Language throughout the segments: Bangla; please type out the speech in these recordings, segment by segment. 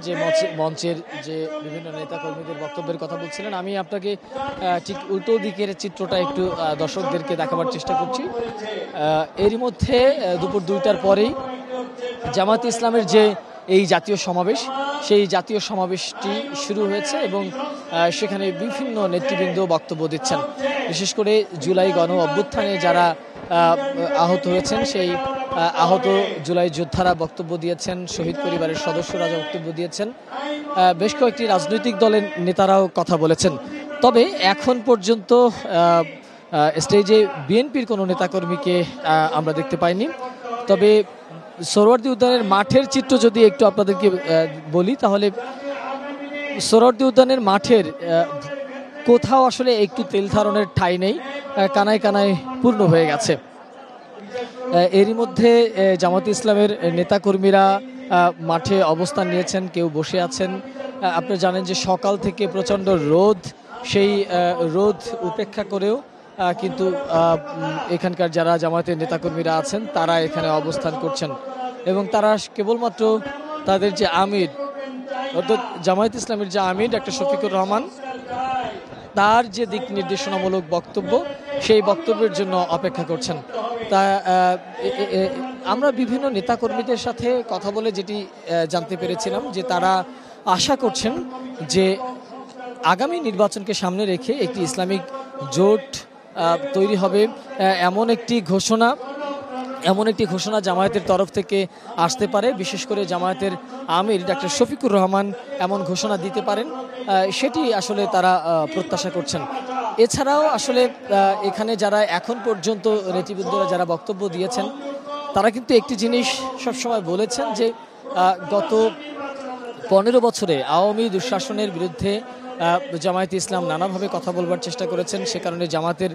যে মঞ্চের যে বিভিন্ন নেতা কর্মীদের বক্তব্যের কথা বলছিলেন, আমি আপনাকে ঠিক উল্টো দিকের চিত্রটা একটু দর্শকদেরকে দেখাবার চেষ্টা করছি। এরই মধ্যে দুপুর 2টার পরেই জামাত ইসলামের যে এই জাতীয় সমাবেশ, সেই জাতীয় সমাবেশটি শুরু হয়েছে এবং সেখানে বিভিন্ন নেতৃবৃন্দ বক্তব্য দিচ্ছেন। বিশেষ করে জুলাই গণ অভ্যুত্থানে যারা আহত হয়েছেন, সেই আহত জুলাই যোদ্ধারা বক্তব্য দিয়েছেন, শহীদ পরিবারের সদস্যরা বক্তব্য দিয়েছেন, বেশ কয়েকটি রাজনৈতিক দলের নেতারাও কথা বলেছেন। তবে এখন পর্যন্ত স্টেজে বিএনপির কোনো নেতাকর্মীকে আমরা দেখতে পাইনি। তবে সোহরাওয়ার্দী উদ্যানের মাঠের চিত্র যদি একটু আপনাদেরকে বলি, তাহলে সোহরাওয়ার্দী উদ্যানের মাঠের কোথাও আসলে একটু তেল ধারণের ঠাঁই নেই, কানায় কানায় পূর্ণ হয়ে গেছে। এরই মধ্যে জামাত ইসলামের নেতাকর্মীরা মাঠে অবস্থান নিয়েছেন, কেউ বসে আছেন। আপনারা জানেন যে সকাল থেকে প্রচণ্ড রোদ, সেই রোদ উপেক্ষা করেও কিন্তু এখানকার যারা জামায়াতের নেতাকর্মীরা আছেন তারা এখানে অবস্থান করছেন এবং তারা কেবলমাত্র তাদের যে আমির, অর্থাৎ জামায়াত ইসলামের যে আমির ডক্টর শফিকুর রহমান, তার যে দিক নির্দেশনামূলক বক্তব্য, সেই বক্তব্যের জন্য অপেক্ষা করছেন। তা আমরা বিভিন্ন নেতাকর্মীদের সাথে কথা বলে যেটি জানতে পেরেছিলাম যে তারা আশা করছেন যে আগামী নির্বাচনকে সামনে রেখে একটি ইসলামিক জোট তৈরি হবে, এমন একটি ঘোষণা জামায়াতের তরফ থেকে আসতে পারে। বিশেষ করে জামায়াতের আমির ডক্টর শফিকুর রহমান এমন ঘোষণা দিতে পারেন, সেটি আসলে তারা প্রত্যাশা করছেন। এছাড়াও আসলে এখানে যারা এখন পর্যন্ত নেতৃবৃন্দরা যারা বক্তব্য দিয়েছেন, তারা কিন্তু একটি জিনিস সবসময় বলেছেন যে গত 15 বছরে আওয়ামী দুঃশাসনের বিরুদ্ধে জামায়াত ইসলাম নানাভাবে কথা বলবার চেষ্টা করেছেন। সে কারণে জামাতের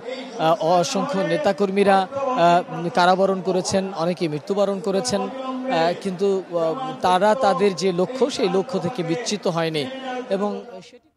অসংখ্য নেতাকর্মীরা কারাবরণ করেছেন, অনেকে মৃত্যুবরণ করেছেন, কিন্তু তারা তাদের যে লক্ষ্য, সেই লক্ষ্য থেকে বিচ্যুত হয়নি এবং সেটি